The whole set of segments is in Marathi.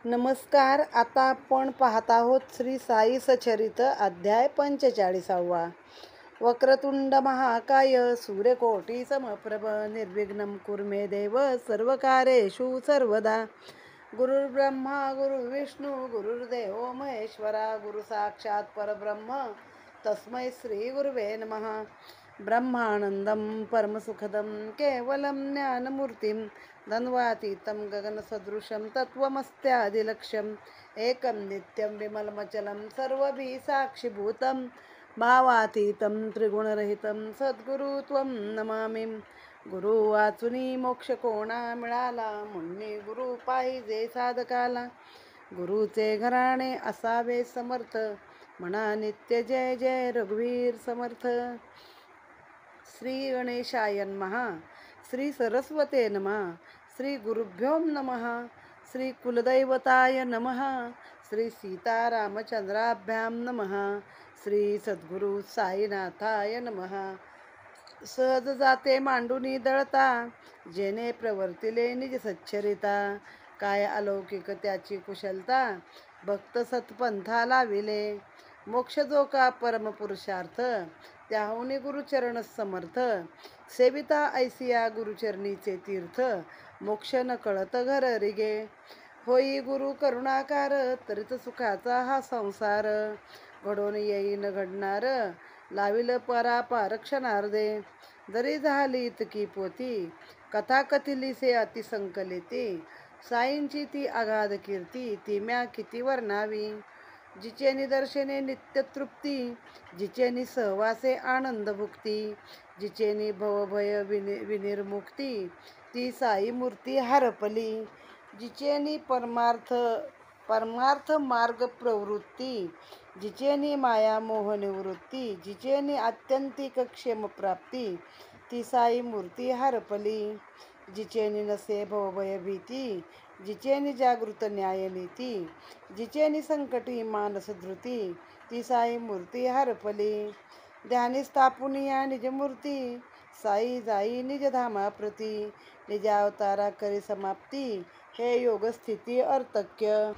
नमस्कार. आता आपण पाहत आहोत श्री साई सचरित अध्याय 45. वक्रतुंड महाकाय सूर्यकोटी समप्रभ निर्विघ्नं कुर्मे देव सर्वकार्येषु सर्वदा. गुरुर्ब्रह्मा गुरुर्विष्णू गुरुर्देवो महेश्वरा गुरु साक्षात परब्रह्म तस्मै श्री गुरुवे नमः. ब्रह्मानंदं परमसुखदं केवलं ज्ञानमूर्तिं धन्वातीतं गगनसदृशं तत्त्वमस्यादिलक्ष्यम् एकं नित्यं विमलमचलं सर्वभिः साक्षीभूतं भावातीतं त्रिगुणरहितं सद्गुरु त्वं नमामि. गुरु वाचुनी मोक्ष कोणा मिळाला, मुन्नी गुरु पाहिजे साधकाला. गुरुचे घराणे असावे समर्थ, म्हणा नित्य जय जय रघुवीर समर्थ. श्री गणेशाय नमः. श्री सरस्वते नमः. श्री गुरुभ्यो नमः. श्री कुलदैवताय नमः. श्री सीतारामचंद्राभ्यां नमः. श्री सद्गुरु साईनाथाय नमः. सहज जाते मांडुनी दळता, जेने प्रवर्तिले निज सच्चरिता. काय अलौकिक त्याची कुशलता, भक्त सत्पंथा लाविले. मोक्ष जो का परमपुरुषार्थ, त्याहुनी गुरुचरण समर्थ. सेविता ऐसिया गुरुचरणीचे तीर्थ, मोक्ष न कळत घर रिगे. होई गुरु करुणाकार, तरित सुखाचा हा संसार. घडून येईन घडणार, लाविल परापार क्षणार्धे. जरी झाली इतकी पोती, कथा कथिलीसे अतिसंकलिती. साईंची ती अगाध कीर्ती, ती म्या किती वर्णावी. जिचे निदर्शने नित्य तृप्ती, जिचेनी सहवासे आनंद भुक्ती. जिचेनी भवभय विनिर्मुक्ती, ती साई मूर्ती हरपली. जिचेनी परमार्थ मार्ग प्रवृत्ती, जिचेनी माया मोह निवृत्ती. जिचेनी आत्यंतिक क्षेम प्राप्ती, ती साई मूर्ती हरपली. जिचेनी नसे भवभय भीती, जिचेनी जागृत न्याय नीती. जिचेनी संकटी मानस धृती, ती साई मूर्ती हरपली. ध्यानी स्थापुनिया निजमूर्ती, साई जाई निज धामा प्रती. निजावतारा करी समाप्ती, हे योग स्थिती अर्थक्य.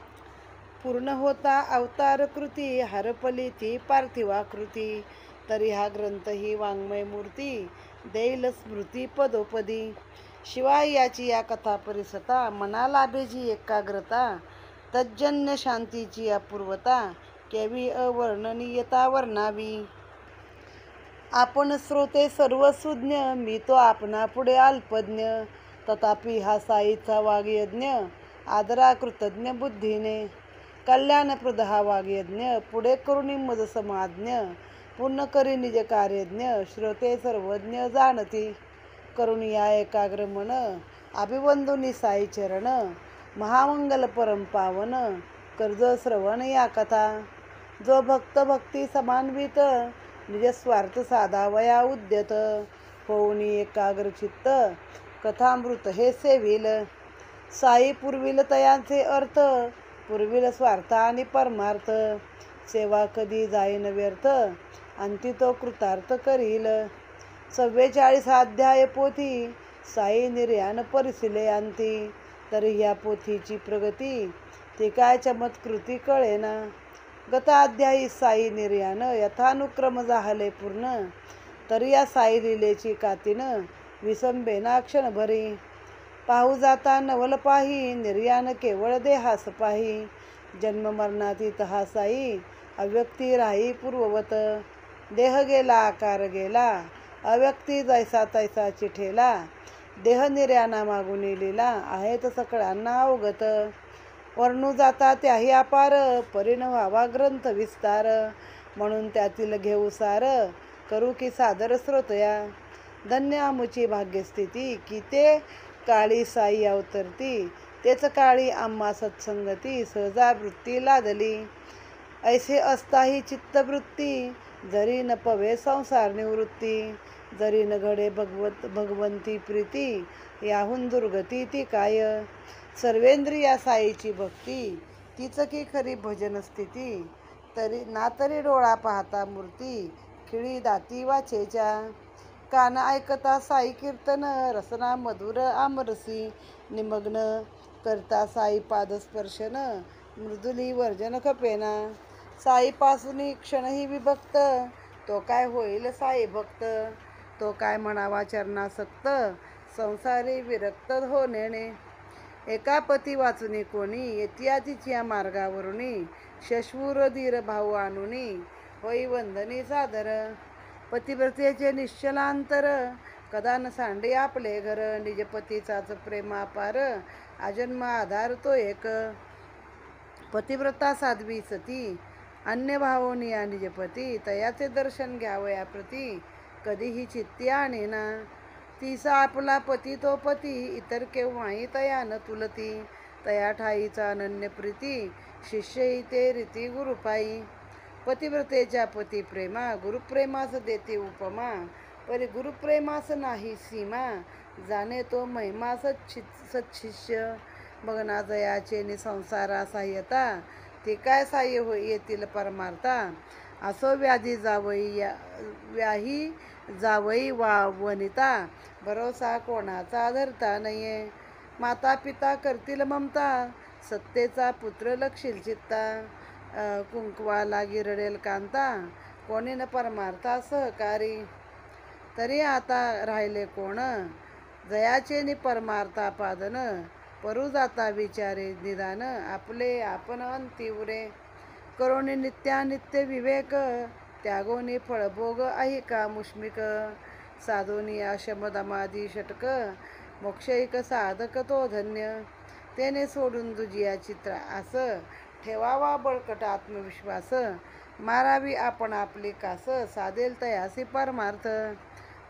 पूर्ण होता अवतार कृती, हरपली ती पार्थिवाकृती. तरी हा ग्रंथ ही वाङ्मय मूर्ती, देईल स्मृती पदोपदी. शिवाय याची या कथा परिसता, मना लाभे जी एकाग्रता. तज्जन्य शांतीची अपूर्वता, केवी अवर्णनीयता वर्णावी. आपण श्रोते सर्व सुज्ञ, मी तो आपणा पुढे अल्पज्ञ. तथापि हा साईचा वाग्यज्ञ, आदरा कृतज्ञ बुद्धीने. कल्याणप्रद हा वाग्यज्ञ, पुढे करुणी मज समाज्ञ. पूर्ण करी निज कार्यज्ञ, श्रोते सर्वज्ञ जाणती. करुणी या एकाग्र मन, अभिवंदुनी साई चरण. महामंगल परम पावन, कर्ज श्रवण या कथा. जो भक्त भक्ती समान्वित, निज स्वार्थ साधावया उद्यत. होऊनी एकाग्र चित्त, कथामृत हे सेविल. साई पुरविल तयांचे अर्थ, पुरविल स्वार्थ आणि परमार्थ. सेवा कधी जाईन व्यर्थ, अंती तो कृतार्थ करील. 44 अध्याय पोथी, साई निर्याण परिसिले अंती. तरी या पोथीची प्रगती, ती काय चमत्कृती कळेना. गताध्यायी साई निर्याण, यथानुक्रम झाले पूर्ण. तरी या साई लिलेची कातीन, विसंबेना क्षणभरी. पाहू जाता नवल पाही, निर्याण केवळ देहास पाही. जन्म मरणातीत हा साई, अव्यक्ती राही पूर्ववत. देह गेला आकार गेला, अव्यक्ती जैसा तैसा चिठेला. देह निर्याणा मागून लिला, आहेत सकळांना अवगत. वर्णू जाता त्याही अपार, परिण व्हावा ग्रंथ विस्तार. म्हणून त्यातील घेऊ सार, करू की सादर श्रोतया. धन्य आमुची भाग्यस्थिती, की ते काळी साई अवतरती. तेच काळी आम्हा सत्संगती, सहजा वृत्ती लादली. ऐसे असता ही चित्तवृत्ती, जरी न पवे संसार निवृत्ती. जरी न घडे भगवंती प्रीती, याहून दुर्गती ती काय. सर्वेंद्रिया साईची भक्ती, तीच की खरी भजन स्थिती. तरी डोळा पाहता मूर्ती, खिळी दाती वाचेच्या. कान ऐकता साई कीर्तन, रसना मधुर आमरसी निमग्न. करता साई पादस्पर्शन मृदुली वर्जन खपेना. साईपासून क्षणही विभक्त तो काय होईल साई भक्त. तो काय म्हणावा चरणासक्त संसारी विरक्त हो नेणे. एका पती वाचुनी कोणी येतिया तिच्या मार्गावरुनी. शश्वूर धीर भाऊ आणुनी होई वंदनी सादर. पतिव्रतेचे निश्चलांतर कदा न सांडे आपले घर. निजपतीचाच प्रेमापार आजन्म आधार तो एक. पतिव्रता साध्वी सती अन्य भावनिया निजपती. तयाचे दर्शन घ्यावया प्रती कधीही चित्ती आणेना. तिसा आपला पती तो पती इतर केव्हाही तया न तुलती. तया ठाईचा अनन्य प्रीती शिष्य इथे रीती गुरुपायी. पतिव्रतेच्या पती प्रेमा गुरुप्रेमास देते उपमा. परी गुरुप्रेमास नाही सीमा जाणे तो महिमा सच्छिष्य. बघना जयाचे नि संसारा साह्यता ते काय साह्य येतील परमार्था. असो व्याधी व्याही जावई वनिता भरोसा कोणाचा धरता नये. माता पिता करतील ममता सत्तेचा पुत्र लक्षील चित्ता. कुंकवाला गिरडेल कांता कोणी न परमार्था सहकारी. तरी आता राहिले कोण जयाचे नि परमार्था पादन. परू जाता विचारे निदान आपले आपण अंती उरे. करोनी नित्यानित्य विवेक त्यागोनी फळभोग ऐका मुष्मिक. साधोनी आशमदमादी षटक मोक्षैक साधक तो धन्य. तेने सोडून दुजिया चित्र आस ठेवावा बळकट आत्मविश्वास. मारावी आपण आपली कास साधेल तयासी परमार्थ.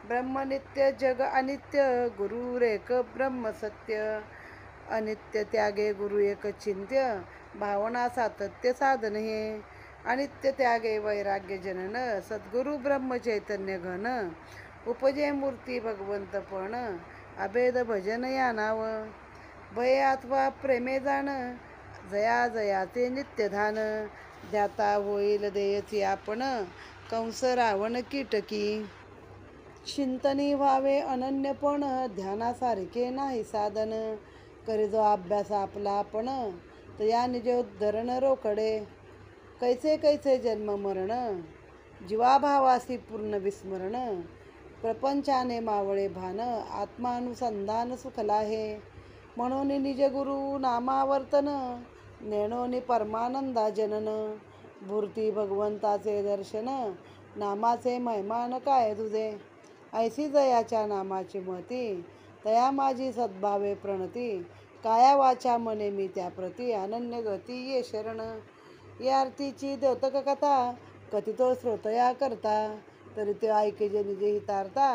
ब्रह्मनित्य जग अनित्य गुरु रेक ब्रह्म सत्य. अनित्य त्यागे गुरु एक चिंत्य भावना सातत्य साधन हे. अनित्य त्यागे वैराग्य जनन सद्गुरु ब्रह्म चैतन्य घन. उपजे मूर्ती भगवंतपण अभेद भजन या नाव. भय अथवा प्रेमे जाण जया जयाचे नित्यधान. ध्याता होईल देयची आपण कंस रावण कीटकी. चिंतनी व्हावे अनन्यपण ध्यानासारखे नाही साधन. करी जो अभ्यास आपला आपण तया निजोद्धरण रोकडे. कैसे कैसे जन्म मरण जीवाभावासी पूर्ण विस्मरण. प्रपंचाने मावळे भान आत्मानुसंधान सुखला हे. म्हणून निज गुरु नामावर्तन नेणोनी परमानंदा जनन. भूर्ती भगवंताचे दर्शन नामाचे महिमान काय तुझे. ऐसी जयाच्या नामाची मती तया माझी सद्भावे प्रणती. काया वाचा मने मी त्या प्रती अनन्य गती ये शरण. या आरतीची द्योतक कथा कथितो श्रोतया करता. तरी ते ऐके निजे हितार्था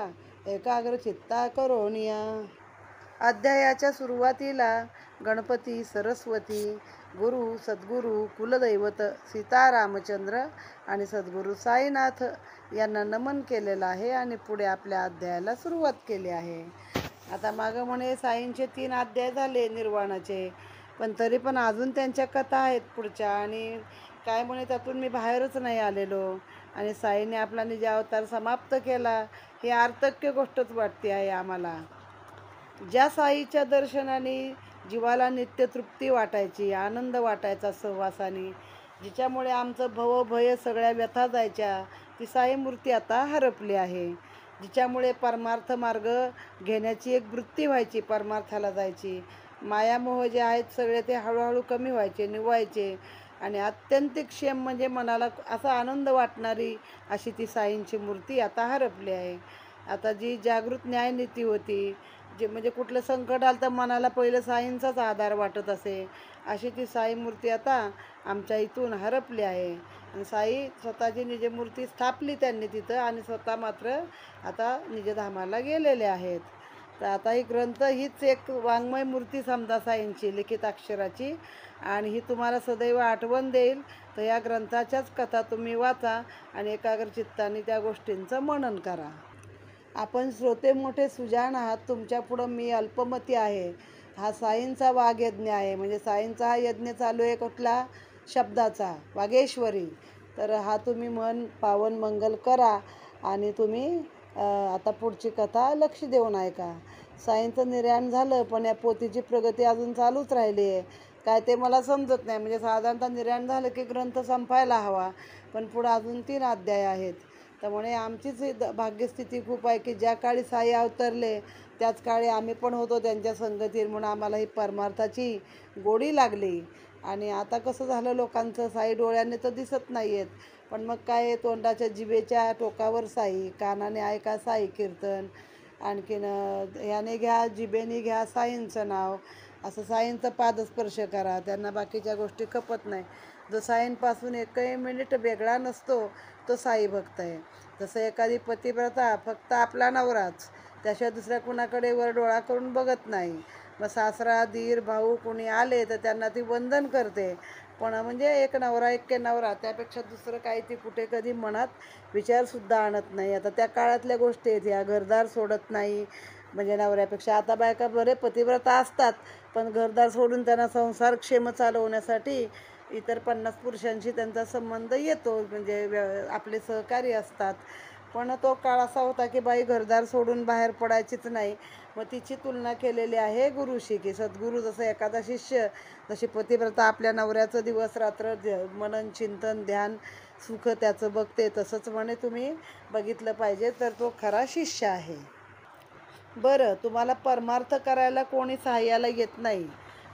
एकाग्र चित्ता करोनिया. अध्यायाच्या सुरुवातीला गणपती सरस्वती गुरु सद्गुरु कुलदैवत सीतारामचंद्र आणि सद्गुरु साईनाथ यांना नमन केलेलं आहे आणि पुढे आपल्या अध्यायाला सुरुवात केली आहे. आता मागं म्हणे साईंचे 3 अध्याय झाले निर्वाणाचे, पण तरी पण अजून त्यांच्या कथा आहेत पुढच्या. आणि काय म्हणे त्यातून मी बाहेरच नाही आलेलो आणि साईने आपला निज अवतार समाप्त केला. ही अर्थक्य गोष्टच वाटते आहे आम्हाला. ज्या साईच्या दर्शनाने जीवाला नित्यतृप्ती वाटायची, आनंद वाटायचा सहवासाने, जिच्यामुळे आमचं भवभय सगळ्या व्यथा जायच्या, ती साई मूर्ती आता हरपली आहे. जिच्यामुळे परमार्थ मार्ग घेण्याची एक वृत्ती व्हायची, परमार्थाला जायची. मायामोह जे आहेत सगळे ते हळूहळू कमी व्हायचे, निवायचे आणि आत्यंतिक क्षेम म्हणजे मनाला असा आनंद वाटणारी अशी ती साईंची मूर्ती आता हरपली आहे. आता जी जागृत न्यायनीती होती, जे म्हणजे कुठलं संकट आलं तर मनाला पहिलं साईंचाच आधार वाटत असे, अशी ती साई मूर्ती आता आमच्या इथून हरपली आहे. आणि साई स्वतःची निजमूर्ती स्थापली त्यांनी तिथं आणि स्वतः मात्र आता निजधामाला गेलेले आहेत. तर आता ही ग्रंथ हीच एक वाङ्मय मूर्ती समजा साईंची लिखित अक्षराची, आणि ही तुम्हाला सदैव आठवण देईल. तर या ग्रंथाच्याच कथा तुम्ही वाचा आणि एकाग्र चित्ताने त्या गोष्टींचं मनन करा. आपण श्रोते मोठे सुजाण आहात, तुमच्या पुढं मी अल्पमती आहे. हा साईंचा वाग्यज्ञ आहे, म्हणजे साईंचा हा यज्ञ चालू आहे कुठला शब्दाचा, वागेश्वरी. तर हा तुम्ही मन पावन मंगल करा आणि तुम्ही आता पुढची कथा लक्ष देऊन ऐका. साईंचं निर्याण झालं, पण या पोथीची प्रगती अजून चालूच राहिली आहे. काय ते मला समजत नाही. म्हणजे साधारणतः निर्याण झालं की ग्रंथ संपायला हवा, पण पुढं अजून 3 अध्याय आहेत. त्यामुळे आमचीच भाग्यस्थिती खूप आहे की ज्या काळी साई अवतरले त्याच काळी आम्ही पण होतो त्यांच्या संगतीत, म्हणून आम्हाला ही परमार्थाची गोडी लागली. आणि आता कसं झालं, लोकांचं साई डोळ्याने तर दिसत नाही आहेत, पण मग काय, तोंडाच्या जिभेच्या टोकावर साई, कानाने ऐका साई कीर्तन, आणखीन ह्याने घ्या, जिभेने घ्या साईंचं नाव, असं साईंचा पादस्पर्श करा, त्यांना बाकीच्या गोष्टी खपत नाही. जो साईंपासून एकही मिनिट वेगळा नसतो तो साई भक्त आहे. जसं एखादी पतिव्रता फक्त आपला नवराच, त्याशिवाय दुसऱ्या कुणाकडे वर डोळा करून बघत नाही. मग सासरा, दीर, भाऊ कोणी आले तर त्यांना ती वंदन करते, पण म्हणजे एक नवरा एक नवरा, त्यापेक्षा दुसरं काही ती कुठे कधी मनात विचारसुद्धा आणत नाही. आता त्या काळातल्या गोष्टी आहेत ह्या. घरदार सोडत नाही म्हणजे नवऱ्यापेक्षा. आता बायका बरे पतिव्रता असतात, पण घरदार सोडून त्यांना संसारक्षेम चालवण्यासाठी इतर 50 पुरुषांशी त्यांचा संबंध येतो, म्हणजे आपले सहकारी असतात. पण तो काळ असा होता की बाई घरदार सोडून बाहेर पडायचीच नाही. मग तिची तुलना केलेली आहे गुरुशी, की सद्गुरू जसं एखादा शिष्य, जशी पतिव्रता आपल्या नवऱ्याचं दिवस रात्र मनन चिंतन ध्यान सुख त्याचं बघते, तसंच म्हणे तुम्ही बघितलं पाहिजे तर तो खरा शिष्य आहे. बरं, तुम्हाला परमार्थ करायला कोणी सहाय्याला येत नाही,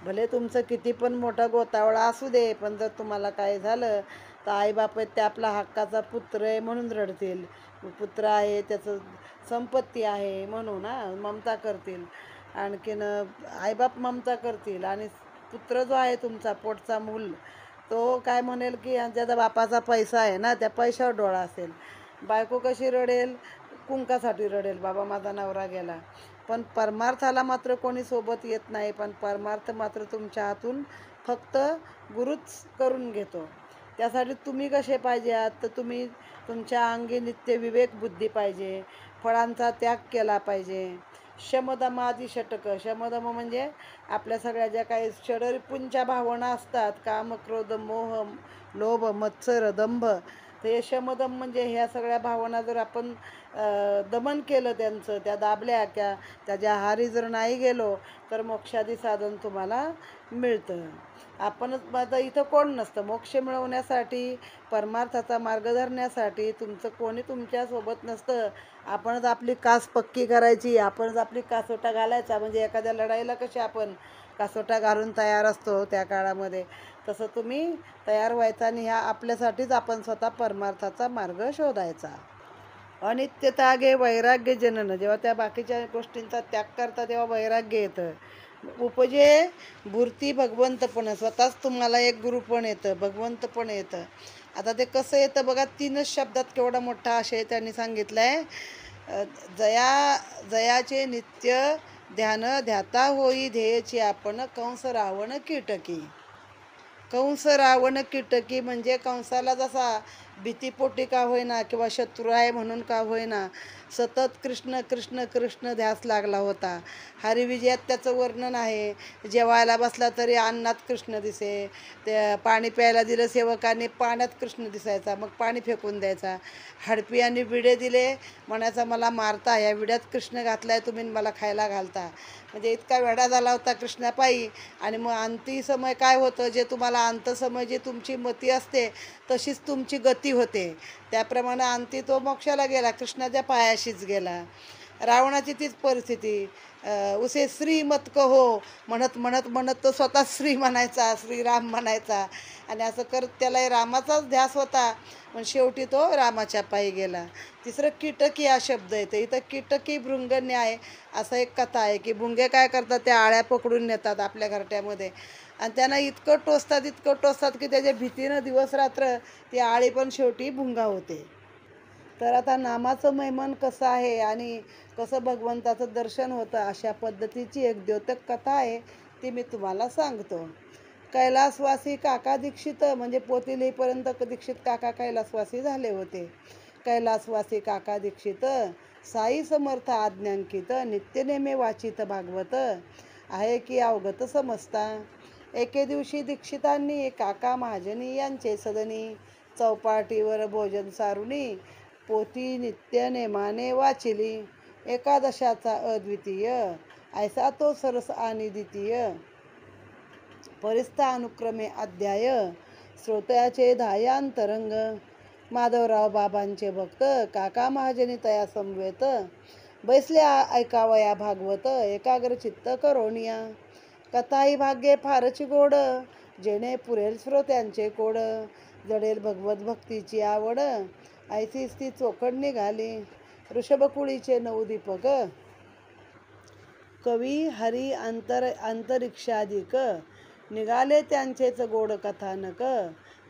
भले तुमचं किती पण मोठा गोतावळा असू दे, पण जर तुम्हाला काय झालं तर आईबाप आहेत ते आपला हक्काचा पुत्र आहे म्हणून रडतील. पुत्र आहे, त्याचं संपत्ती आहे म्हणून ममता करतील. आणखीन आईबाप ममता करतील, आणि पुत्र जो आहे तुमचा पोटचा मूल, तो काय म्हणेल की ज्याचा बापाचा पैसा आहे ना, त्या पैशावर डोळा असेल. बायको कशी रडेल? कुंकासाठी रडेल, बाबा माझा नवरा गेला. पण परमार्थाला मात्र कोणी सोबत येत नाही. पण परमार्थ मात्र तुमच्या हातून फक्त गुरुच करून घेतो. त्यासाठी तुम्ही कसे पाहिजे आहात, तर तुम्ही तुमच्या अंगी नित्य विवेक बुद्धी पाहिजे, फळांचा त्याग केला पाहिजे. शमदमादी षटक, शमदम म्हणजे आपल्या सगळ्या ज्या काही षडरिपूंच्या भावना असतात, काम क्रोध मोह लोभ मत्सर दंभ, तर हे शमदम म्हणजे ह्या सगळ्या भावना जर आपण दमन केलं, त्यांचं त्या दाबल्या, त्याच्या आहारी जर नाही गेलो तर मोक्षादी साधन तुम्हाला मिळतं. आपणच आता इथं कोण नसतं मोक्ष मिळवण्यासाठी, परमार्थाचा मार्ग धरण्यासाठी तुमचं कोणी तुमच्यासोबत नसतं. आपणच आपली कास पक्की करायची, आपणच आपली कासोटा घालायचा. म्हणजे एखाद्या लढाईला कशी आपण कासोटा घालून तयार असतो त्या काळामध्ये, तसं तुम्ही तयार व्हायचा आणि ह्या आपल्यासाठीच आपण स्वतः परमार्थाचा मार्ग शोधायचा. अनित्यता गे वैराग्य जनन, जेव्हा त्या बाकीच्या गोष्टींचा त्याग करता तेव्हा वैराग्य येतं. उपजे भूर्ती भगवंतपण, स्वतःच तुम्हाला एक गुरु पण येतं, भगवंत पण येतं. आता ते कसं येतं बघा, 3च शब्दात केवढा मोठा आशय त्यांनी सांगितलं आहे. जयाचे नित्य ध्यान ध्याता होई ध्येयची आपण, कंस रावण कीटकी. कंस रावण कीटकी म्हणजे कंसाला जसा भीतीपोटी का होईना किंवा शत्रू आहे म्हणून का होईना सतत कृष्ण कृष्ण कृष्ण ध्यास लागला होता. हरिविजयात त्याचं वर्णन आहे. जेवायला बसला तरी अन्नात कृष्ण दिसे, ते पाणी प्यायला दिलं सेवकाने, पाण्यात कृष्ण दिसायचा, मग पाणी फेकून द्यायचा. हडपी आणि विडे दिले, म्हणायचा मला मारता, या विड्यात कृष्ण घातलाय तुम्ही मला खायला घालता. म्हणजे इतका वेडा झाला होता कृष्णापायी. आणि मग अंती समय काय होतं, जे तुम्हाला अंतसमय जी तुमची मती असते तशीच तुमची गती होते. त्याप्रमाणे अंती तो मोक्षाला गेला, कृष्णाच्या पायाशीच गेला. रावणाची तीच परिस्थिती. उसे श्रीमत कहो म्हणत म्हणत म्हणत तो स्वतः श्री म्हणायचा, श्रीराम म्हणायचा, आणि असं करत त्याला रामाचाच ध्यास होता, पण शेवटी तो रामाच्या पायी गेला. तिसरं कीटकी हा शब्द येतो इथं. कीटकी भृंग न्याय असं एक कथा आहे की भुंगे काय करतात, त्या आळ्या पकडून नेतात आपल्या घरट्यामध्ये, आणि त्यांना इतकं टोचतात की त्याच्या भीतीनं दिवस रात्र ती आळी पण शेवटी भुंगा होते. तर आता नामाचं महिमन कसं आहे आणि कसं भगवंताचं दर्शन होतं, अशा पद्धतीची एक द्योतक कथा आहे, ती मी तुम्हाला सांगतो. कैलासवासी काका दीक्षित, म्हणजे पोती लिहीपर्यंत दीक्षित काका कैलासवासी झाले होते. कैलासवासी काका दीक्षित साई समर्थ आज्ञांकित, नित्यनेमे वाचित भागवत आहे की अवगत समजता. एके दिवशी दीक्षितांनी काका महाजनी यांचे सदनी चौपाटीवर भोजन सारुनी पोथी नित्य नेमाने वाचिली. एकादशाचा अद्वितीय ऐसा तो सरस आणि द्वितीय परिस्था अनुक्रमे अध्याय श्रोत्याचे धायांतरंग माधवराव बाबांचे भक्त काका महाजनी तया समवेत बैसले ऐकावया भागवत एकाग्र चित्त करोनिया कथा ही भाग्ये फारच गोड जेणे पुरेल श्रोत्यांचे कोड जडेल भगवत भक्तीची आवड ऐसीच ती चोखड निघाली ऋषभकुळीचे 9 दीपक कवी हरी अंतरिक्षाधिक निघाले त्यांचेच गोड कथानक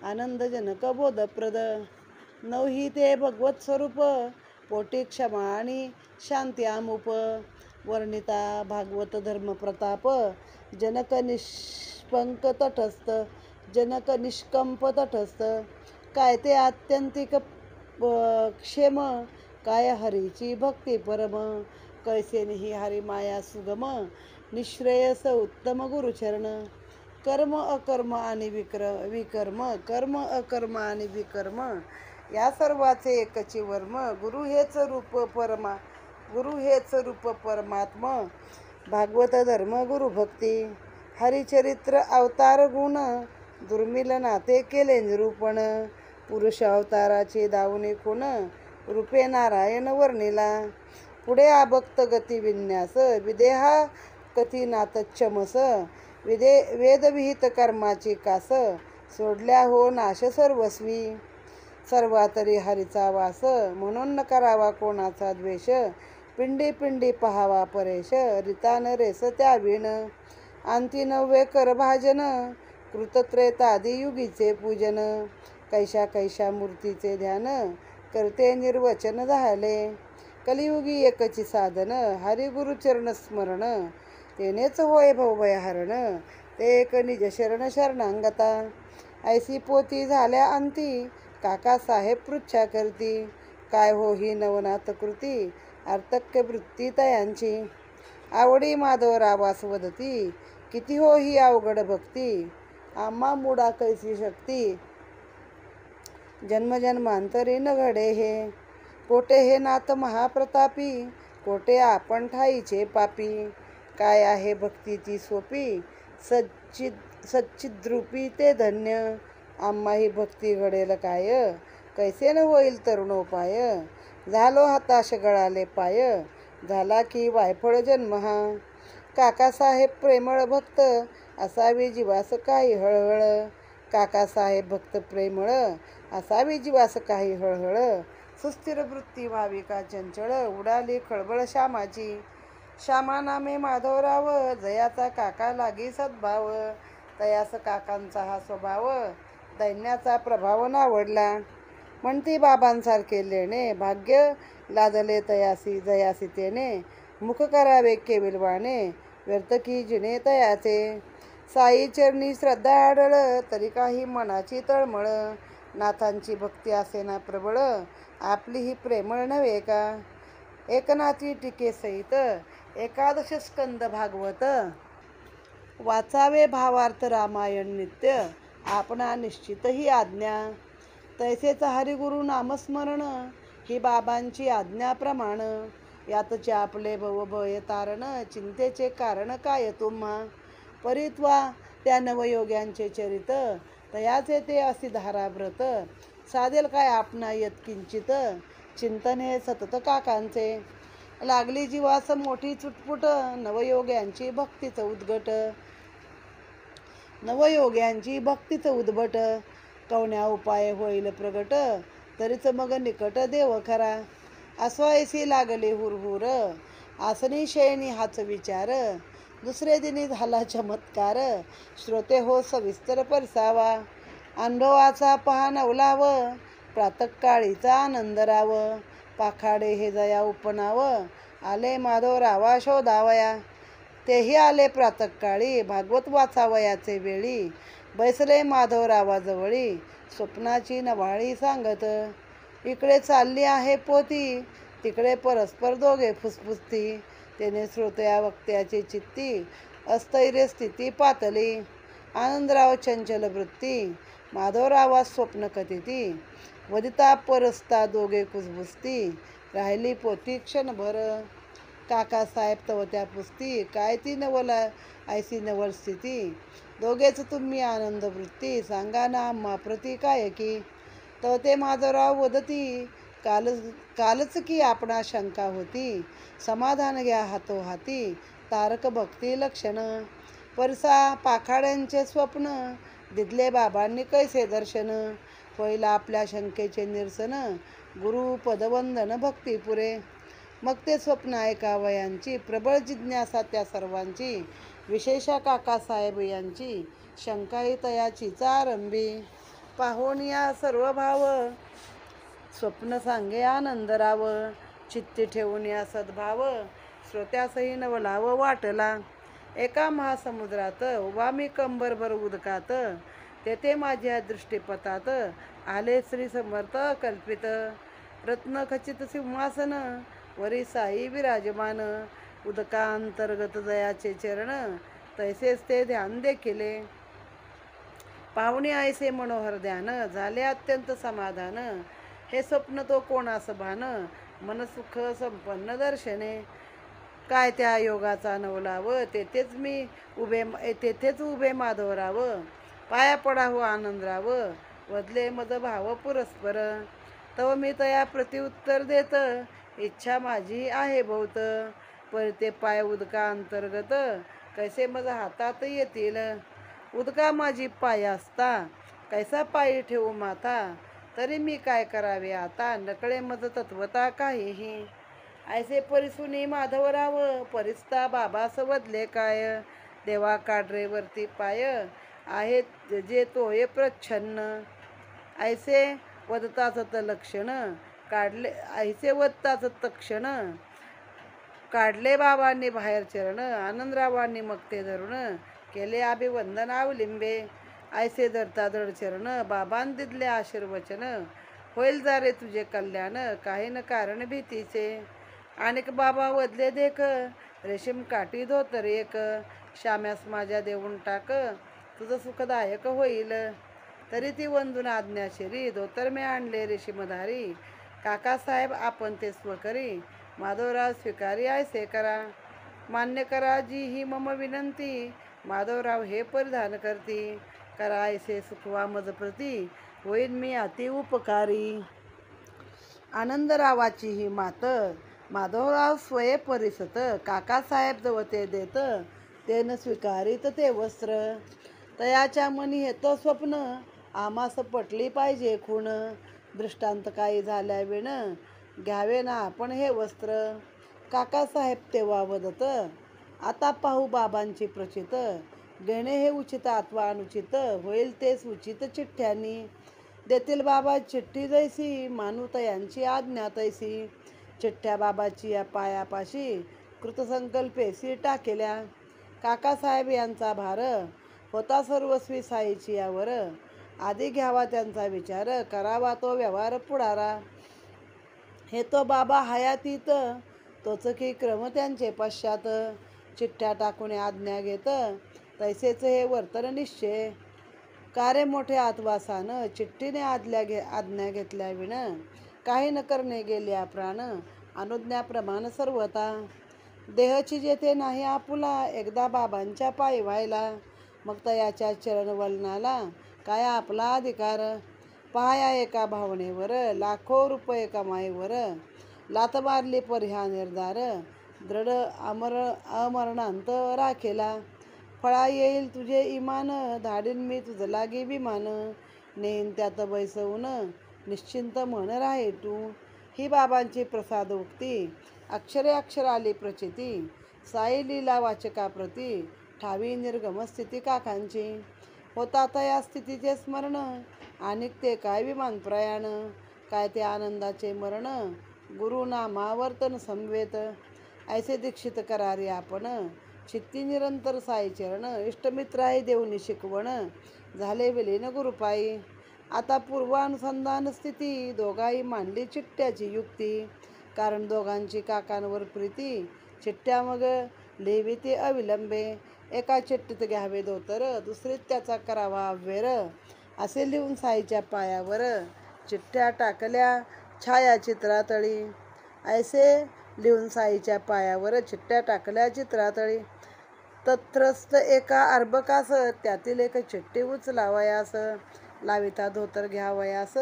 आनंदजनक बोधप्रद नवही ते भगवत स्वरूप पोटी क्षमा आणि शांती आमुप वर्णिता भागवत धर्म प्रताप जनक निष्पंक तटस्थ जनक निष्कंप तटस्थ काय ते आत्यंतिक क्षेम काय हरीची भक्ती परम कैसे ही हरी माया सुगम निश्रेयस उत्तम गुरुचरण कर्म अकर्म आणि विकर्म कर्म अकर्म आणि विकर्म या सर्वाचे एकची वर्म गुरु हेच रूप परमात्मा भागवत धर्म गुरु भक्ती हरिचरित्र अवतार गुण दुर्मिळ नाते केले निरूपण पुरुष अवताराचे दावणे कोण रूपे नारायण वर्णिला पुढे आभक्त गती विन्यास विदेहा कथी नातच्चमस वेदविहित कर्माची कास सोडल्या हो नाश सर्वस्वी सर्वातरी हरीचा वास म्हणून न करावा कोणाचा द्वेष पिंडी पिंडी पहावा परेश रितान रेस त्या विण अंती 9 कर भाजन कृतत्रेतादी युगीचे पूजन कैशा कैशा मूर्तीचे ध्यान करते निर्वचन झाले कलियुगी एकची साधन हरी गुरुचरण स्मरण तेनेच होय भवभयहरण ते एक निज शरण शरणांगता ऐसी पोती झाल्या अंती काकासाहेब पृच्छा करती काय हो ही नवनाथ कृती अर्थक्य वृत्ती तयांची आवडी माधवरावास वदती किती हो ही अवघड भक्ती आम्हा मुडा कैसी शक्ती जन्मजन्मांतरी न घडे हे कोठे हे नाथ महाप्रतापी कोठे आपण ठाईचे पापी काय आहे भक्ती ती सोपी सच्चिद्रूपी ते धन्य आम्हा ही भक्ती घडेल काय कैसे न होईल तरुणोपाय झालो हताश गळाले पाय झाला की वायफळ जन्म हा काकासाहेब प्रेमळ भक्त असावी जीवास काही हळहळ काकासाहेब भक्त प्रेमळ असावी जीवास काही हळहळ सुस्थिर वृत्ती व्हावी का चंचळ उडाली खळबळ श्यामाची श्यामा नामे माधवराव जयाचा काका लागी सद्भाव तयास काकांचा हा स्वभाव दैन्याचा प्रभाव नावडला म्हणती बाबांसारखे लेणे भाग्य लादले तयासी जयासी तेने मुख करावे केविलवाणे व्यर्थ की जिने तयाचे साई चरणी श्रद्धा आढळ तरी काही मनाची तळमळ नाथांची भक्ती असे ना प्रबळ आपली ही प्रेमळ नव्हे का एकनाथी टीके सहित 11 स्कंद भागवत वाचावे भावार्थ रामायण नित्य आपणा निश्चित ही आज्ञा तैसेच हरिगुरु नामस्मरण ही बाबांची आज्ञाप्रमाण यातचे आपले भवभय तारण चिंतेचे कारण काय तुम्हा परित्वा त्या नवयोग्यांचे चरित तयाचे ते असी धाराव्रत साधेल काय आपणा यत्किंचित चिंतन हे सतत काकांचे लागली जीवास मोठी चुटपुट नवयोग्यांची भक्तीच उद्भट कवण्या उपाय होईल प्रगट तरीच मग निकट देव खरा अस्वायसी लागले हुरहुर आसनी शयनी हाच विचार दुसरे दिनी झाला चमत्कार श्रोते हो सविस्तर परसावा अनुभवाचा पहा नवलाव प्रातःकाळीचा आनंद राव पाखाडे हे जया उपनाव आले माधवरावा शोधावया तेही आले प्रातःकाळी भागवत वाचावयाचे वेळी बैसले माधवरावाजवळी स्वप्नाची नवाळी सांगत इकडे चालली आहे पोती तिकडे परस्पर दोघे फुसफुसती तेने श्रोत्या वक्त्याची चित्ती अस्थैर्य स्थिती पातली आनंदराव चंचल वृत्ती माधवरावा स्वप्न कथिती वदिता परस्ता दोघे कुजबुजती राहिली पोती क्षणभर काकासाहेब तव त्या पुस्ती, काय ती नवल ऐसी नवल स्थिती. दोघेच तुम्ही आनंद वृत्ती, सांगा ना आम्हा प्रती काय की. तव ते माधवराव वदती, कालच की आपणा शंका होती. समाधान घ्या हातोहाती, तारक भक्ती लक्षण. परसा पाखाड्यांचे स्वप्न, दिदले बाबांनी कैसे दर्शन. होईल आपल्या शंकेचे निरसन, गुरु पदवंदन भक्ती पुरे. मग ते स्वप्न ऐकावयांची, प्रबळ जिज्ञासा त्या सर्वांची. विशेषा काकासाहेब यांची, शंकाही तयाचीच आरंभी. पाहोन या सर्व भाव, स्वप्न सांगे आनंदराव. चित्ती ठेवून या सद्भाव, श्रोत्यासही नवलाव वाटला. एका महासमुद्रात उभा मी कंबरभर उदकात. तेथे माझ्या दृष्टीपथात, आले श्री समर्थ कल्पित. रत्नखचित सिंहासन, वरी साई विराजमान. उदकांतर्गत दयाचे चरण, तैसेच ते ध्यान देखिले. पाहुणे ऐसे मनोहर ध्यान, झाले अत्यंत समाधान. हे स्वप्न तो कोणास भान, मनसुख संपन्न दर्शने. काय त्या योगाचा नवलाव, तेथेच उभे माधवराव. पाया पडावं आनंदराव, वदले मद भाव पुरस्पर. तव मी तया प्रत्युत्तर देत, इच्छा माझी आहे बहुत. परते पाय उदका अंतर्गत, कैसे मज हातात येतील. उदका माझी पाय असता, कैसा पायी ठेवू माथा. तरी मी काय करावे आता, नकळे मज तत्वता काहीही. ऐसे परिसुनी माधवराव, परिस्ता बाबास वदले काय. देवा काढरे वरती पाय, आहेत जे तोये प्रच्छन्न. ऐसे वदताच लक्षण काढले, ऐसे वदताच तक्षण काढले बाबांनी बाहेर चरण. आनंदरावांनी मग ते धरून, केले अभिवंदन अवलिंबे. ऐसे धरता दृढ चरण, बाबांनी दिदले आशीर्वचन. होईल जा रे तुझे कल्याण, काही न कारण भीतीचे. अनेक बाबा वदले देख, रेशीम काठी धोतर एक. श्याम्यास माझ्या देऊन टाक, तुझं सुखदायक होईल. तरी ती वंदून आज्ञाशिरी, धोतर मी आणले रेशीमधारी. काकासाहेब आपण ते स्वकरी, माधवराव स्वीकारी ऐसे करा. मान्य करा जी ही मम विनंती, माधवराव हे परिधान करती. करा ऐसे सुखवा मज प्रती, होईन मी अति उपकारी. आनंदरावाची ही मात, माधवराव स्वये परिसत. काकासाहेब जवते देत, तेन स्वीकारित ते वस्त्र. तयाच्या मनी हे तो स्वप्न, आमास पटली पाहिजे खूण. दृष्टांत काही झाल्या विण, घ्यावे ना आपण हे वस्त्र. काकासाहेब तेव्हा वदत, आता पाहू बाबांची प्रचित. घेणे हे उचित अथवा अनुचित, होईल तेच उचित चिठ्ठ्यांनी. देतील बाबा चिठ्ठी जैसी, मानू तयांची आज्ञा तैसी. चिठ्ठ्या बाबाची या पायापाशी, कृतसंकल्पेसी टाकेल्या. काकासाहेब यांचा भार, होता सर्वस्वी साईची यावर. आधी घ्यावा त्यांचा विचार, करावा तो व्यवहार पुढारा. हे तो बाबा हयातीत, तोच की क्रम त्यांचे पश्चात. चिठ्ठ्या टाकून आज्ञा घेत, तैसेच हे वर्तन निश्चय. कारे मोठे आत्वासान, चिठ्ठीने आज्ञा घेतल्या विण. काही न करणे गेल्या प्राण, अनुज्ञाप्रमाण सर्वता. देहची जेथे नाही आपुला, एकदा बाबांच्या पायी व्हायला. मग तयाच्या चरणवलनाला, काय आपला अधिकार. पाया एका भावनेवर, लाखो रुपये कमाईवर. लात मारली पर ह्या निर्धार, दृढ अमरणांत राखेला. फळा येईल तुझे इमान, धाडीन मी तुझ लागी विमान. नेईन त्यात बैसवून, निश्चिंत मन राहे तू. ही बाबांची प्रसाद उक्ती, अक्षरे अक्षर आली प्रचिती. साई लीला वाचकाप्रती, ठावी निर्गम स्थिती काकांची. होता तया स्थितीचे स्मरण, आणि ते काय विमान प्रयाण. काय ते आनंदाचे मरण, गुरु नामावर्तन समवेत. ऐसे दीक्षित करारी आपण, चित्ती निरंतर साई चरण. इष्टमित्राही देऊनी शिकवण, झाले विलीन गुरुपायी. आता पूर्वानुसंधान स्थिती, दोघाही मांडली चिठ्ठ्याची युक्ती. कारण दोघांची काकांवर प्रीती, चिठ्ठ्या मग लिहिविती अविलंबे. एका चिठ्ठीत घ्यावे धोतर, दुसरीत त्याचा करावा अव्वेर. असे लिहून साईच्या पायावर, चिठ्ठ्या टाकल्या छायाचित्रातळी. ऐसे लिहून साईच्या पायावर चिठ्ठ्या टाकल्या चित्रातळी. तत्रस्थ एका अर्भकास त्यातील एक चिठ्ठी उचलावयास, लाविता धोतर घ्यावयास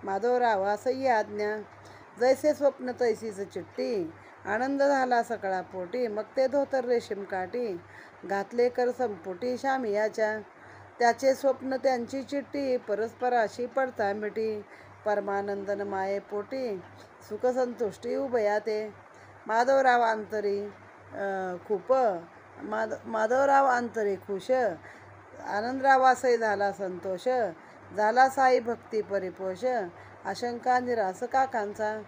माधवरावास ही आज्ञा. जैसे स्वप्न तैसीच चिठ्ठी, आनंद झाला सकळा पोटी. मग ते धोतर रेशीम काठी, घातले कर संपुटी शामियाच्या. त्याचे स्वप्न त्यांची चिठ्ठी, परस्पराशी पडता मिठी. परमानंदन माये पोटी, सुख संतुष्टी उभया ते. माधवराव अंतरी खूप माधवराव अंतरी खुश, आनंदरावासही झाला संतोष. झाला साई भक्ती परिपोष, आशंका निरास काकांचा.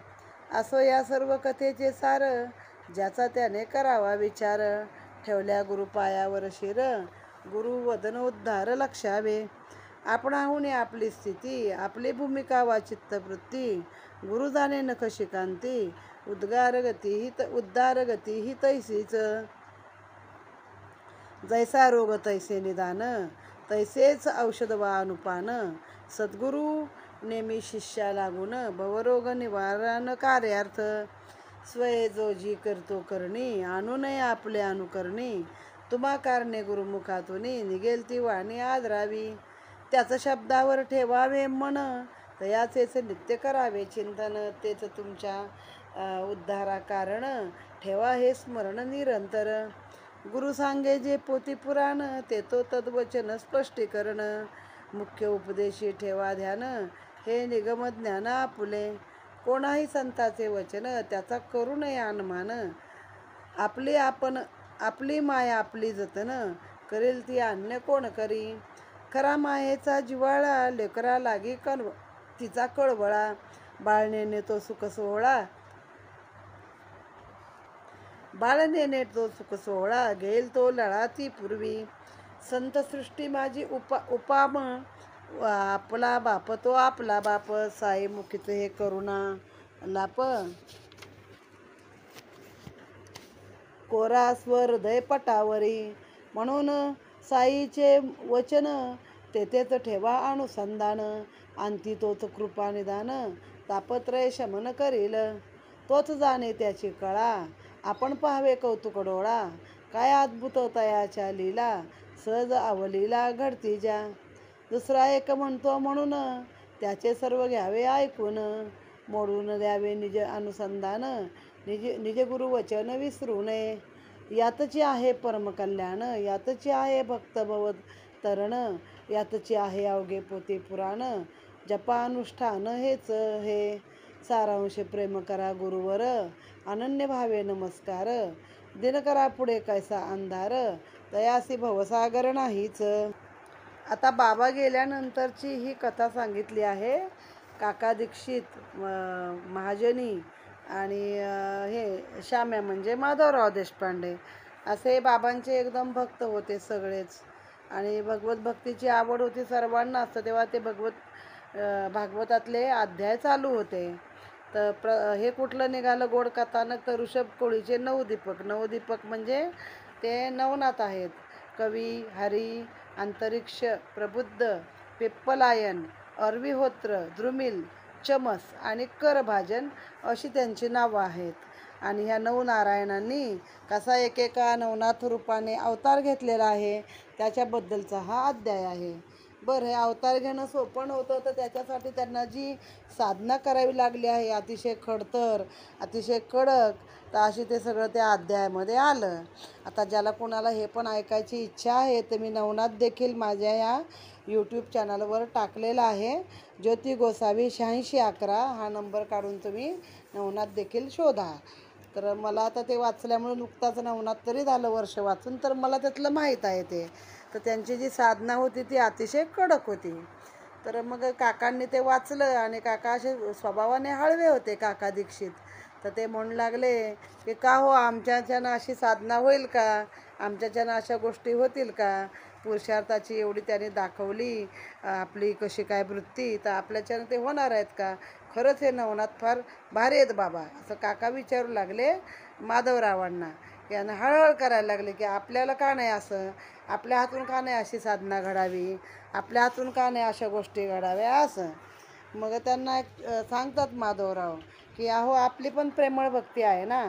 असो या सर्व कथेचे सार, ज्याचा त्याने करावा विचार. ठेवल्या गुरु पायावर शिर, गुरु वदन उद्धार लक्षावे. आपणाहून आपली स्थिती, आपली भूमिका वा चित्तवृत्ती. गुरु जाणे नख शिकांती, उद्गार गती ही तैसीच. जैसा रोग तैसे निदान, तैसेच औषध वा अनुपान. सद्गुरु नेमी शिष्या लागून, भवरोग निवारण कार्यार्थ. स्वये जो जी करतो करणी, आणू नये आपले अनुकरणी. तुम्हा कारणे गुरुमुखातूनी, निघेल ती वाणी आदरावी. त्याच शब्दावर ठेवावे मन, तयाचेच नित्य करावे चिंतन. तेच तुमच्या उद्धारा कारण, ठेवा हे स्मरण निरंतर. गुरु सांगे जे पोथी पुराण, ते तो तद्वचन स्पष्टीकरण. मुख्य उपदेशी ठेवा ध्यान, हे निगम ज्ञान आपुले. कोणाही संताचे वचन, त्याचा करू नये अनुमान. आपली माया आपली जतन, करेल ती अन्य कोण करी. खरा मायेचा जिव्हाळा, लेकरा लागी तिचा कळवळा. बाळ नेणे तो सुख सोहळा, घेईल तो लळा ती पूर्वी. संत सृष्टी माझी उपाम, आपला बाप तो आपला बाप. साई मुखीच हे करुणा लाप, कोरा स्वर हृदय पटावरी. म्हणून साईचे वचन, तेथेच ठेवा अनुसंधान. अंती तोच कृपा निदान, तापत्रय शमन करील. तोच जाणे त्याची कळा, आपण पाहावे कौतुक डोळा. काय अद्भुत तयाच्या लीला, सहज अवलीला घडती ज्या. दुसरा एक म्हणतो म्हणून, त्याचे सर्व घ्यावे ऐकून. मोडून द्यावे निज अनुसंधान, निज गुरु वचन विसरू नये. यातची आहे परमकल्याण, यातची आहे भक्त भव तरण. यातची आहे अवघे पोथी पुराण, जपानुष्ठान हेच हे. सारांश प्रेम करा गुरुवर, अनन्य भावे नमस्कार. दिन करा पुढे कैसा अंधार, तयासी भवसागर नाहीच. आता बाबा गेल्यानंतरची ही कथा सांगितली आहे. काका दीक्षित, महाजनी आणि हे श्याम्या म्हणजे माधवराव देशपांडे, असे बाबांचे एकदम भक्त होते सगळेच. आणि भगवत भक्तीची आवड होती सर्वांनाच. तेव्हा ते भागवतातले अध्याय चालू होते. तर हे कुठलं निघालं गोड कथानक, तर ऋषभ कोळीचे नवदीपक. नवदीपक म्हणजे ते नवनाथ आहेत. कवी, हरी, अंतरिक्ष, प्रबुद्ध, पिप्पलायन, अर्विहोत्र, द्रुमिल, चमस आणि करभाजन अशी त्यांची नावं आहेत. आणि ह्या नवनारायणांनी कसा एकेका नवनाथ रूपाने अवतार घेतलेला आहे, त्याच्याबद्दलचा हा अध्याय आहे. बरं, हे अवतार घेणं सोपं नव्हतं, तर त्याच्यासाठी त्यांना जी साधना करावी लागली आहे, अतिशय खडतर, अतिशय कडक, तर अशी ते सगळं त्या अध्यायामध्ये आलं. आता ज्याला कोणाला हे पण ऐकायची इच्छा आहे, तर मी नवनाथ देखील माझ्या या यूट्यूब चॅनलवर टाकलेला आहे. ज्योती गोसावी 8611 हा नंबर काढून तुम्ही नवनाथ देखील शोधा. तर मला आता ते वाचल्यामुळे नुकताच नवनाथ तरी झालं वर्ष वाचून, तर मला त्यातलं माहीत आहे ते. तर त्यांची जी साधना होती ती अतिशय कडक होती. तर मग काकांनी ते वाचलं, आणि काका असे स्वभावाने हळवे होते काका दीक्षित. तर ते म्हणू लागले की का हो, आमच्याच्यानं अशी साधना होईल का, आमच्याच्यानं अशा गोष्टी होतील का. पुरुषार्थाची एवढी त्याने दाखवली आपली कशी काय वृत्ती, तर आपल्याच्यानं ते होणार आहेत का. खरंच हे नवनाथ फार भारी आहेत बाबा, असं काका विचारू लागले माधवरावांना. यानं हळहळ करायला लागले की आपल्याला का नाही असं, आपल्या हातून का नाही अशी साधना घडावी, आपल्या हातून का नाही अशा गोष्टी घडाव्या असं. मग त्यांना सांगतात माधवराव की अहो, आपली पण प्रेमळ भक्ती आहे ना,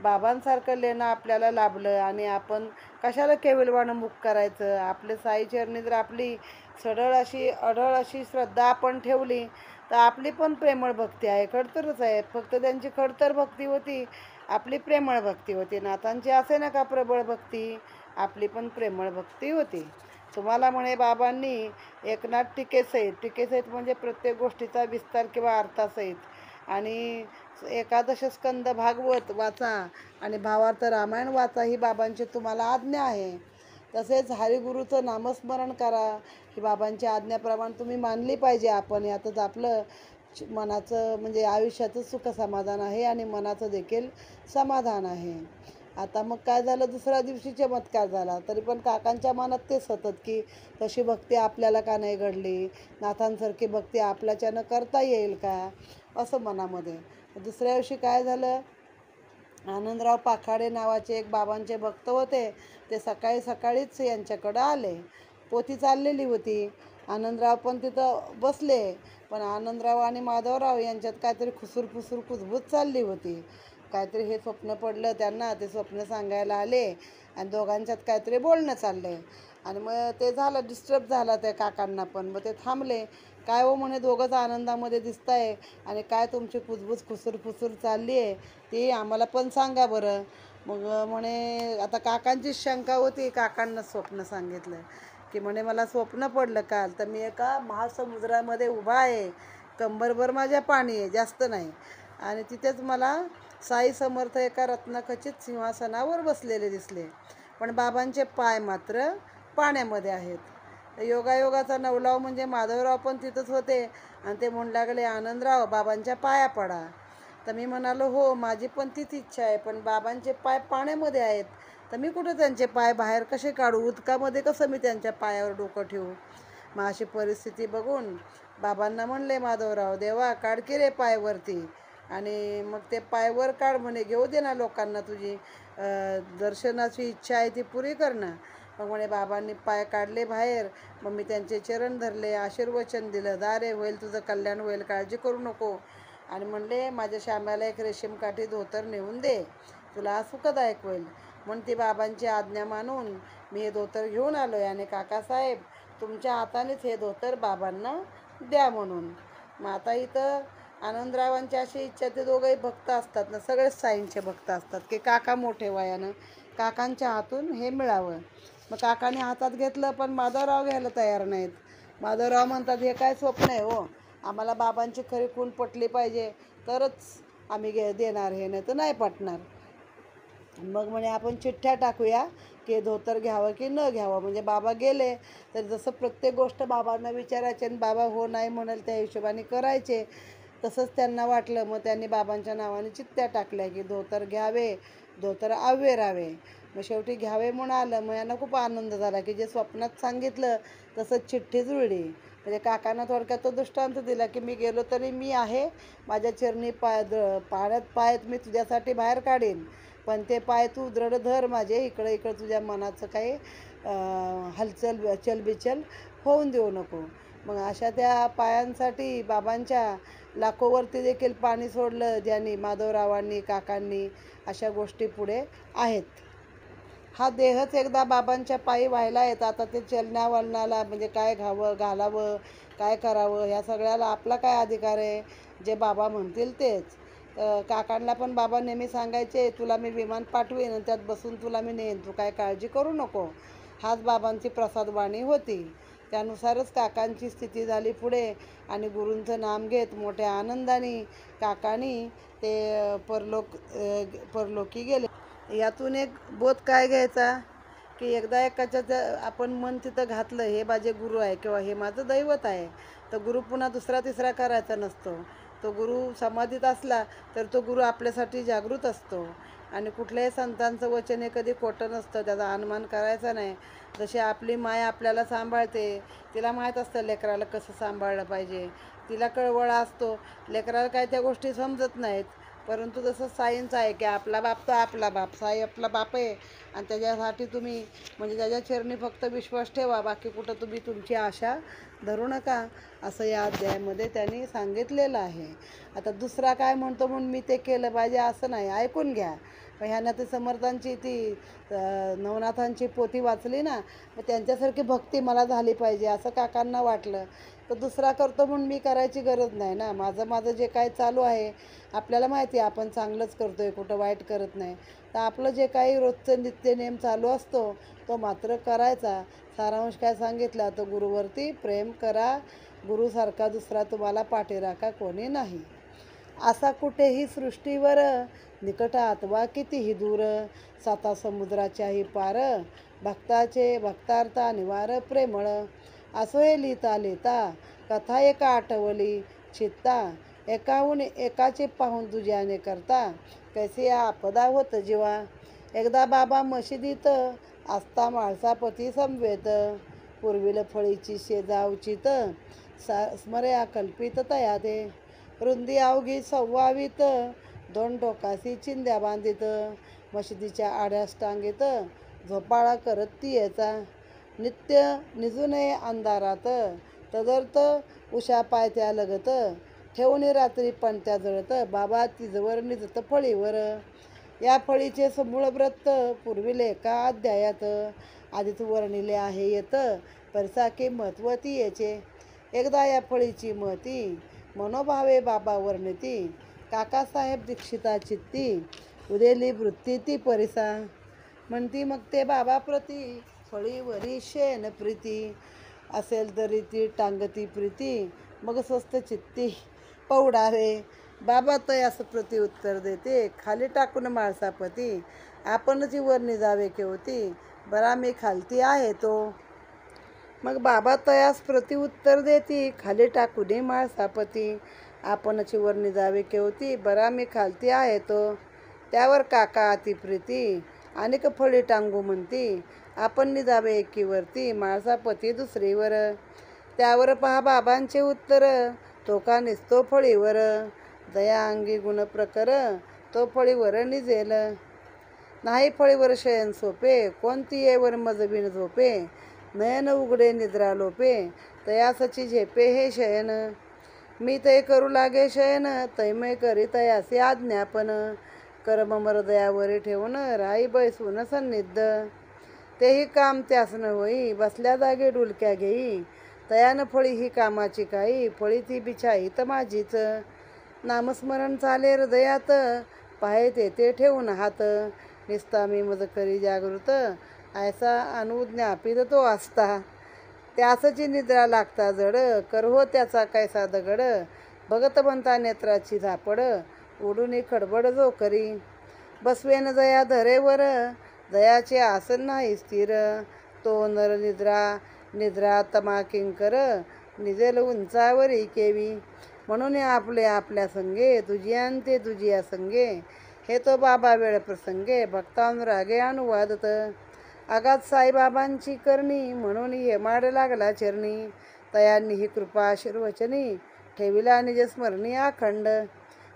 बाबांसारखं लेणं आपल्याला लाभलं आणि आपण कशाला केविलवाणं मुख करायचं. आपले साईचरणी जर आपली अढळ अशी श्रद्धा आपण ठेवली तर आपली पण प्रेमळ भक्ती आहे. खडतरच आहे, फक्त त्यांची खडतर भक्ती होती, आपली प्रेमळ भक्ती होती. नाथांची असे ना का प्रबळ भक्ती, आपली पण प्रेमळ भक्ती होती. तुम्हाला म्हणे बाबांनी एकनाथ टीकेसहित म्हणजे प्रत्येक गोष्टीचा विस्तार किंवा अर्थासहित आणि एकादश स्कंद भागवत वाचा आणि भावार्थ रामायण वाचा, ही बाबांची तुम्हाला आज्ञा आहे. तसेच हरिगुरूचं नामस्मरण करा, ही बाबांची आज्ञाप्रमाणे तुम्ही मानली पाहिजे. आपण यातच आपलं मनाचं म्हणजे आयुष्याचं सुख समाधान आहे आणि मनाचं देखील समाधान आहे. आता मग काय झालं, दुसऱ्या दिवशी चमत्कार झाला. तरी पण काकांच्या मनात तेच सतत की तशी भक्ती आपल्याला का नाही घडली, नाथांसारखी भक्ती आपल्याच्यानं करता येईल का, असं मनामध्ये. दुसऱ्या दिवशी काय झालं, आनंदराव पाखाडे नावाचे एक बाबांचे भक्त होते. ते सकाळीच यांच्याकडं आले. पोथी चाललेली होती. आनंदराव पण तिथं बसले. पण आनंदराव आणि माधवराव यांच्यात काहीतरी खुसूर कुजबूज चालली होती. काहीतरी हे स्वप्न पडलं त्यांना, ते स्वप्न सांगायला आले आणि दोघांच्यात काहीतरी बोलणं चाललंय. आणि मग ते झालं, डिस्टर्ब झाला त्या काकांना पण. मग ते थांबले. काय हो म्हणे, दोघंच आनंदामध्ये दिसताय आणि काय तुमची कुजबूज खुसूर चालली आहे ती आम्हाला पण सांगा बरं. मग म्हणे, आता काकांचीच शंका होती. काकांना स्वप्न सांगितलं की म्हणे मला स्वप्न पडलं काल, तर मी एका महासमुद्रामध्ये उभा आहे, कंबरभर माझ्या पाणी आहे, जास्त नाही. आणि तिथेच मला साई समर्थ एका रत्नखचित सिंहासनावर बसलेले दिसले, पण बाबांचे पाय मात्र पाण्यामध्ये आहेत. योगायोगाचा नवलाव म्हणजे माधवराव पण तिथंच होते आणि ते म्हणू लागले, आनंदराव बाबांच्या पाया पडा. तर मी म्हणालो, हो माझी पण तीच इच्छा आहे, पण बाबांचे पाय पाण्यामध्ये आहेत, तर मी कुठं त्यांचे पाय बाहेर कसे काढू, उदकामध्ये कसं मी त्यांच्या पायावर डोकं ठेवू. मग अशी परिस्थिती बघून बाबांना म्हणले माधवराव, देवा काढ की रे पायवरती. आणि मग ते पायवर काढ म्हणे, घेऊ दे ना लोकांना तुझी दर्शनाची इच्छा आहे ती पुरी कर ना. मग म्हणे बाबांनी पाय काढले बाहेर. मग मी त्यांचे चरण धरले, आशीर्वचन दिलं, दारे होईल तुझं कल्याण होईल, काळजी करू नको. आणि म्हणले, माझ्या श्यामाला एक रेशीमकाठी धोतर नेऊन दे, तुला सुखदायक होईल. म्हणून ती बाबांची आज्ञा मानून मी हे धोतर घेऊन आलो आहे आणि काकासाहेब तुमच्या हातानेच हे धोतर बाबांना द्या म्हणून. मग आता इथं आनंदरावांची अशी इच्छा, ते दोघंही भक्त असतात ना, सगळेच साईंचे भक्त असतात की काका मोठे वयानं, काकांच्या हातून हे मिळावं. मग काकाने हातात घेतलं, पण माधवराव घ्यायला तयार नाहीत. माधवराव म्हणतात, हे काय स्वप्न आहे हो, आम्हाला बाबांची खरी खूण पटली पाहिजे तरच आम्ही देणार, हे नाही तर नाही पटणार. मग म्हणे आपण चिठ्ठ्या टाकूया की धोतर घ्यावं की न घ्यावं. म्हणजे बाबा गेले तर जसं प्रत्येक गोष्ट बाबांना विचारायचे आणि बाबा हो नाही म्हणाल त्या हिशोबाने करायचे. तसंच त्यांना वाटलं. मग त्यांनी बाबांच्या नावाने चिठ्ठ्या टाकल्या की धोतर घ्यावे, धोतर आवेरावे. मग शेवटी घ्यावे म्हणून आलं. मग यांना खूप आनंद झाला की जे स्वप्नात सांगितलं तसंच चिठ्ठी जुळली. म्हणजे काकांना थोडक्यात तो दृष्टांत दिला की मी गेलो तरी मी आहे, माझ्या चरणी पायात मी तुझ्यासाठी बाहेर काढीन, पण ते पाय तू दृढ धर माझे, इकडं तुझ्या मनाचं काही चलबिचल होऊन देऊ नको. मग अशा त्या पायांसाठी बाबांच्या लाखोवरती देखील पाणी सोडलं ज्यांनी, माधवरावांनी, काकांनी. अशा गोष्टी पुढे आहेत. हा देहच एकदा बाबांच्या पायी व्हायला येतं. आता ते चलण्यावलनाला म्हणजे काय घालावं, काय करावं, ह्या सगळ्याला आपला काय अधिकार आहे, जे बाबा म्हणतील तेच. काकांना पण बाबा नेहमी सांगायचे, तुला मी विमान पाठवीन आणि त्यात बसून तुला मी नेईन, तू काय काळजी करू नको. हाच बाबांची प्रसादवाणी होती. त्यानुसारच काकांची स्थिती झाली पुढे. आणि गुरूंचं नाम घेत मोठ्या आनंदाने काकांनी ते परलोकी गेले. यातून एक बोध काय घ्यायचा की एकदा एकाच्या आपण मन तिथं घातलं, हे माझे गुरु आहे किंवा हे माझं दैवत आहे, तर गुरु पुन्हा दुसरा तिसरा करायचा नसतो. तो गुरु समाधीत असला तर तो गुरु आपल्यासाठी जागृत असतो. आणि कुठल्याही संतांचं वचन हे कधी खोटं नसतं, त्याचा अनुमान करायचा नाही. जशी आपली माय आपल्याला सांभाळते, तिला माहीत असतं लेकराला कसं सांभाळलं पाहिजे, तिला कळवळा असतो. लेकराला काय त्या गोष्टी समजत नाहीत. परंतु जसं साईंचं आहे की आपला बाप तर आपला बाप, साई आपला बाप आहे आणि त्याच्यासाठी तुम्ही म्हणजे त्याच्या चरणी फक्त विश्वास ठेवा, बाकी कुठं तुम्ही तुमची आशा धरू नका, असं या अध्यायामध्ये त्यांनी सांगितलेलं आहे. आता दुसरा काय म्हणतो म्हणून मी ते केलं पाहिजे असं नाही, ऐकून घ्या. मग ह्यानं ते समर्थांची ती नवनाथांची पोथी वाचली ना, मग त्यांच्यासारखी भक्ती मला झाली पाहिजे असं काकांना वाटलं. तर दुसरा करतो म्हणून मी करायची गरज नाही ना. माझं जे काय चालू आहे, आपल्याला माहिती आहे आपण चांगलंच करतो आहे, कुठं वाईट करत नाही. तर आपलं जे काही रोजचं नित्यनेम चालू असतो तो मात्र करायचा. सारांश काय सांगितला, तर गुरुवरती प्रेम करा, गुरुसारखा दुसरा तुम्हाला पाठीराखा कोणी नाही. असा कुठेही सृष्टीवर, निकटात वा कितीही दूर, साता समुद्राच्याही पार, भक्तार्था निवार प्रेमळ. असो हे लिहिता लिहिता, कथा एका आठवली चित्ता, एकाहून एकाचे पाहून दुज्याने करता, कैसे आपदा होत जीवा. एकदा बाबा मशिदीत, असता माळसापती समवेत, पूर्वील फळीची शेजावचित, स्मर्या कल्पित तया ते. रुंदी अवघी 26 2 टोकासी चिंध्या बांधित, मशिदीच्या आड्यास टांगीत, झोपाळा करत ती याचा. नित्य निजू नये अंधारात, तदर्थ उषा पायत्या लगत, ठेवून रात्री पणत्या जळत, बाबा तिजवर निजत फळीवर. या फळीचे समूळ व्रत पूर्वीले एका अध्यायात आधीच वर्णिले आहे येत, परसाके महत्व ती याचे. एकदा या फळीची महती मनोभावे बाबा वर्णिती, काकासाहेब दीक्षिता चित्ती, उदेली वृत्ती ती परिसा. म्हणती मग ते बाबा प्रती, फळीवरी शेण प्रीती, असेल तरी ती टांगती प्रीती, मग स्वस्त चित्ती पौडावे. बाबा तयास प्रति उत्तर देते, खाली टाकून माळसापती, आपणची वर जावे केवती, बरा मी खालती आहे तो. मग बाबा तयास प्रति उत्तर देती, खाली टाकून माळसापती, आपणची वर जावे केवती, बरा मी खालती आहे तो. त्यावर काका अतिप्रीती, अनेक फळी टांगू म्हणती, आपण निजावे एकीवरती, माळसापती दुसरीवर. त्यावर पहा बाबांचे उत्तर, तो का निसतो फळीवर, दया अंगी गुण प्रकर, तो फळीवर निजेल. नाही फळीवर शयन सोपे, कोणती येवर मजबिन झोपे, नयन उघडे निद्रा लोपे, तयासची झेपे हे शयन. मी तय करू लागे शयन, तैमय करी तयासी आज्ञापन, कर्म मरदयावरी ठेवून राई बैसून सन्निध. तेही काम त्यास न होई, बसल्या जागे डुलक्या घेई, तयान फळी ही कामाची काही, फळी ती बिछाईत माझीच. नामस्मरण चाले हृदयात, पाहे ते ठेवून हात, निस्ता मी मज करी जागृत, ऐसा अनुज्ञापित तो असता. त्यासची निद्रा लागता जड, करहो त्याचा कैसा दगड, भगत बनता नेत्राची झापड, उडून खडबड जो करी. बसवेन दया धरेवर, दयाचे आसन नाही स्थिर, तो नर निद्रा तमा किंकर, निजेल उंचावरी केवी. म्हणून आपले आपल्या संगे, तुझियांते तुझिया संगे, हे तो बाबा वेळ प्रसंगे, भक्तानुरागे अनुवादत. आगात साईबाबांची करणी, म्हणून हे माड लागला चरणी, तयांनी ही कृपा आशीर्वचनी, ठेविला निज स्मरणी अखंड.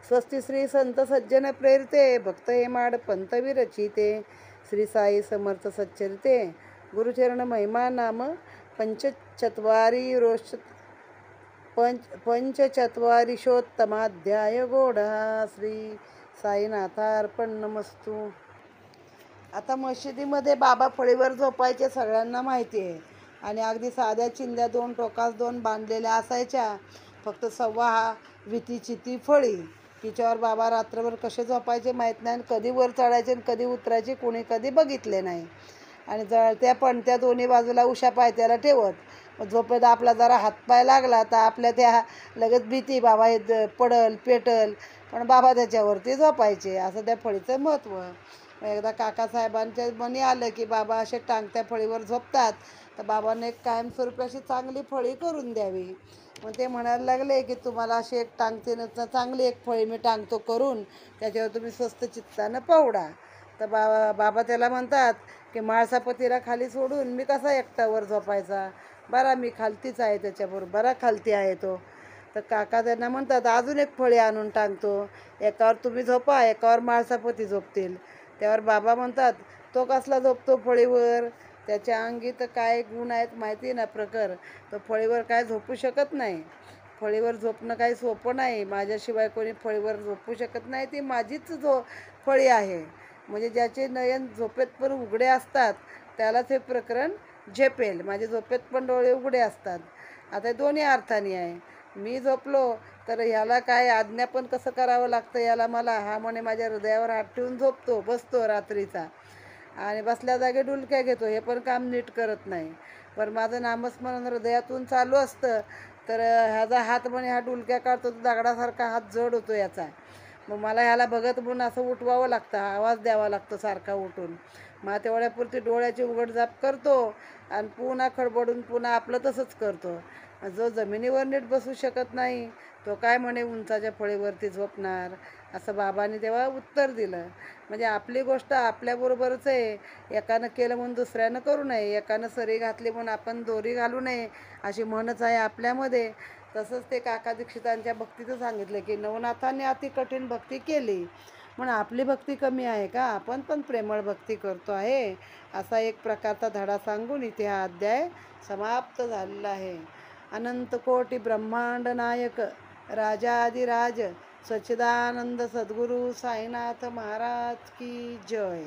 स्वस्ती श्री संत सज्जन प्रेरिते, भक्त हे माड पंत विरचिते, श्री साई समर्थ सच्चरिते, गुरुचरण महिमा नाम पंचचत्वारिशोत्तमाध्याय गोडा. श्री साईनाथार्पण नमस्तु. आता मशिदीमध्ये बाबा फळीवर झोपायचे सगळ्यांना माहिती आहे, आणि अगदी साध्या चिंध्या 2 टोकास 2 बांधलेल्या असायच्या. फक्त 1.25 वितीची ती फळी, तिच्यावर बाबा रात्रभर कसे झोपायचे माहीत नाही, कधी वर चढायचे आणि कधी उतरायचे कोणी कधी बघितले नाही. आणि जळत्या पणत्या दोन्ही बाजूला उशा पायत्याला ठेवत, झोपेत आपला जरा हातपाय लागला तर आपल्या त्या लगेच भीती, बाबा हे पडल पेटल, पण बाबा त्याच्यावरती झोपायचे. असं त्या फळीचं महत्त्व. एकदा काकासाहेबांच्या मनी आलं की बाबा असे टांगत्या फळीवर झोपतात, तर बाबांनी एक कायमस्वरूपी अशी चांगली फळी करून द्यावी. मग ते म्हणायला लागले की तुम्हाला अशी एक टांगते ना, चांगली एक फळी मी टांगतो करून, त्याच्यावर तुम्ही स्वस्त चित्तानं पवडा. तर बाबा त्याला म्हणतात की माळसापतीला खाली सोडून मी कसा एकटावर झोपायचा, बरा मी खालतीच आहे त्याच्याबरोबर, बरा खालती आहे तो. तर काका त्यांना म्हणतात अजून एक फळी आणून टांगतो, एकावर तुम्ही झोपा, एकावर माळसापती झोपतील. त्यावर बाबा म्हणतात तो कसला झोपतो फळीवर, त्याच्या अंगी तर काय गुण आहेत माहिती आहे ना प्रखर. तो फळीवर काय झोपू शकत नाही. फळीवर झोपणं काही सोपं नाही. माझ्याशिवाय कोणी फळीवर झोपू शकत नाही. ती माझीच फळी आहे. म्हणजे ज्याचे नयन झोपेत पण उघडे असतात त्यालाच हे प्रकरण झेपेल. माझे झोपेत पण डोळे उघडे असतात. आता हे दोन्ही अर्थाने आहे. मी झोपलो तर ह्याला काय आज्ञापन कसं करावं लागतं याला मला. हा म्हणे माझ्या हृदयावर हात ठेवून झोपतो, बसतो रात्रीचा आणि बसल्या जागी डुलक्या घेतो. हे पण काम नीट करत नाही. पण माझं नामस्मरण हृदयातून चालू असतं तर ह्याचा हात म्हणे हा डुलक्या काढतो, तो दगडासारखा हात जड होतो याचा. मग मला ह्याला बघत म्हणून असं उठवावं लागतं, आवाज द्यावा लागतो सारखा उठून. मग तेवढ्यापुरती डोळ्याची उघडझाप करतो आणि पुन्हा खडबडून पुन्हा आपलं तसंच करतो. जो जमिनीवर नीट बसू शकत नाही तो काय म्हणे उंचाच्या फळीवरती झोपणार, असं बाबांनी तेव्हा उत्तर दिलं. म्हणजे आपली गोष्ट आपल्याबरोबरच आहे. एकानं केलं म्हणून दुसऱ्यानं करू नये, एकानं सरी घातली म्हणून आपण दोरी घालू नये, अशी म्हणच आहे आपल्यामध्ये. तसंच ते काका दीक्षितांच्या भक्तीचं सांगितलं की नवनाथांनी अति कठीण भक्ती केली म्हणून आपली भक्ती कमी आहे का, आपण पण प्रेमळ भक्ती करतो आहे, असा एक प्रकारचा धडा सांगून इथे हा अध्याय समाप्त झालेला आहे. अनंत कोटी ब्रह्मांड नायक राजाधिराज सच्चिदानंद सद्गुरू साईनाथ महाराज की जय.